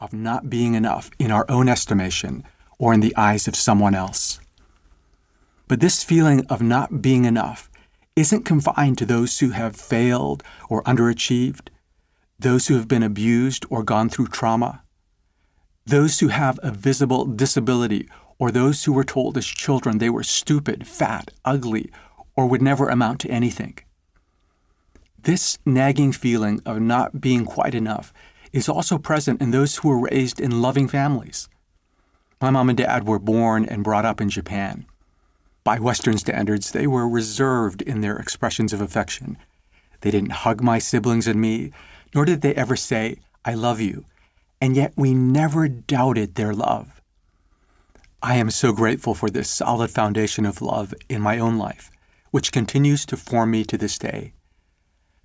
of not being enough in our own estimation or in the eyes of someone else. But this feeling of not being enough isn't confined to those who have failed or underachieved, those who have been abused or gone through trauma, those who have a visible disability, or those who were told as children they were stupid, fat, ugly, or would never amount to anything. This nagging feeling of not being quite enough is also present in those who were raised in loving families. My mom and dad were born and brought up in Japan. By Western standards, they were reserved in their expressions of affection. They didn't hug my siblings and me, nor did they ever say, "I love you," and yet we never doubted their love. I am so grateful for this solid foundation of love in my own life, which continues to form me to this day.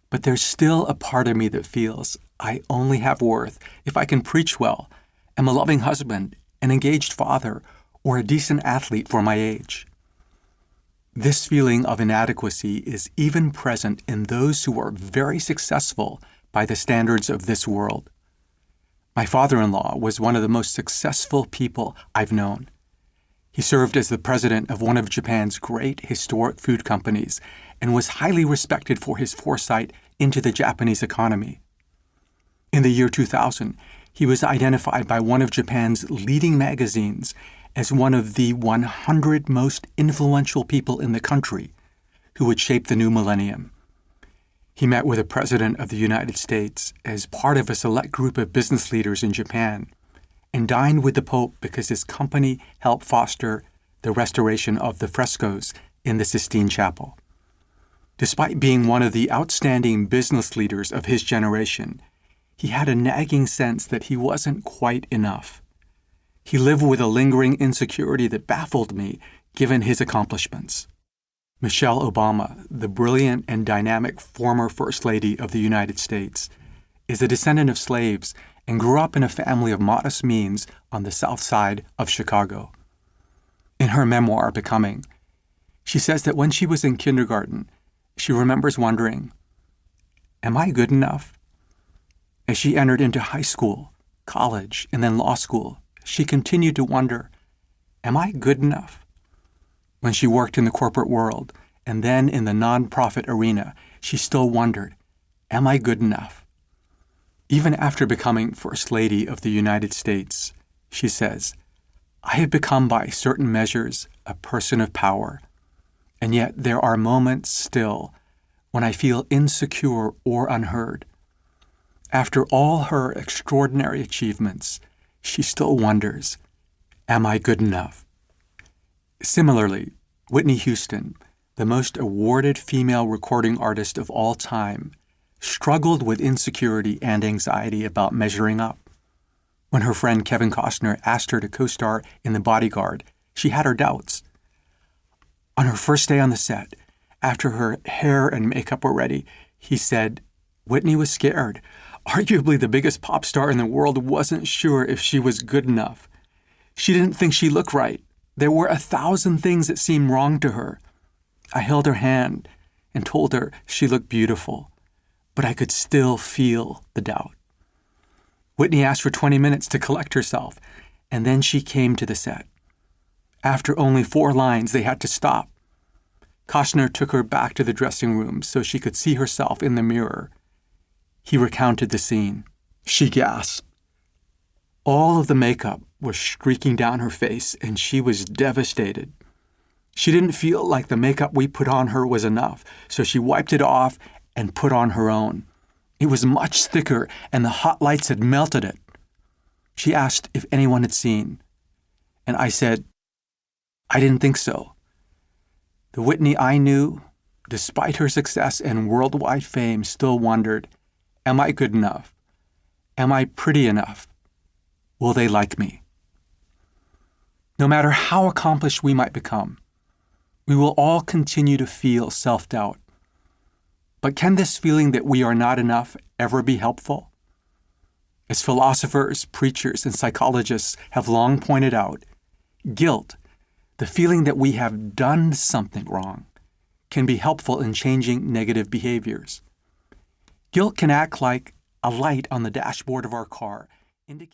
But there's still a part of me that feels I only have worth if I can preach well, am a loving husband, an engaged father, or a decent athlete for my age. This feeling of inadequacy is even present in those who are very successful by the standards of this world. My father-in-law was one of the most successful people I've known. He served as the president of one of Japan's great historic food companies and was highly respected for his foresight into the Japanese economy. In the year 2000, he was identified by one of Japan's leading magazines as one of the 100 most influential people in the country who would shape the new millennium. He met with the President of the United States as part of a select group of business leaders in Japan and dined with the Pope because his company helped foster the restoration of the frescoes in the Sistine Chapel. Despite being one of the outstanding business leaders of his generation, he had a nagging sense that he wasn't quite enough. He lived with a lingering insecurity that baffled me, given his accomplishments. Michelle Obama, the brilliant and dynamic former First Lady of the United States, is a descendant of slaves and grew up in a family of modest means on the south side of Chicago. In her memoir, Becoming, she says that when she was in kindergarten, she remembers wondering, "Am I good enough?" As she entered into high school, college, and then law school, she continued to wonder, "Am I good enough?" When she worked in the corporate world and then in the nonprofit arena, she still wondered, "Am I good enough?" Even after becoming First Lady of the United States, she says, "I have become by certain measures a person of power, and yet there are moments still when I feel insecure or unheard." After all her extraordinary achievements, she still wonders, "Am I good enough?" Similarly, Whitney Houston, the most awarded female recording artist of all time, struggled with insecurity and anxiety about measuring up. When her friend Kevin Costner asked her to co-star in The Bodyguard, she had her doubts. On her first day on the set, after her hair and makeup were ready, he said, "Whitney was scared. Arguably the biggest pop star in the world wasn't sure if she was good enough. She didn't think she looked right. There were 1,000 things that seemed wrong to her. I held her hand and told her she looked beautiful, but I could still feel the doubt." Whitney asked for 20 minutes to collect herself, and then she came to the set. After only 4 lines, they had to stop. Costner took her back to the dressing room so she could see herself in the mirror. He recounted the scene. She gasped. All of the makeup was streaking down her face, and she was devastated. She didn't feel like the makeup we put on her was enough, so she wiped it off and put on her own. It was much thicker, and the hot lights had melted it. She asked if anyone had seen, and I said, "I didn't think so." The Whitney I knew, despite her success and worldwide fame, still wondered, "Am I good enough? Am I pretty enough? Will they like me?" No matter how accomplished we might become, we will all continue to feel self-doubt. But can this feeling that we are not enough ever be helpful? As philosophers, preachers, and psychologists have long pointed out, guilt, the feeling that we have done something wrong, can be helpful in changing negative behaviors. Guilt can act like a light on the dashboard of our car, indicating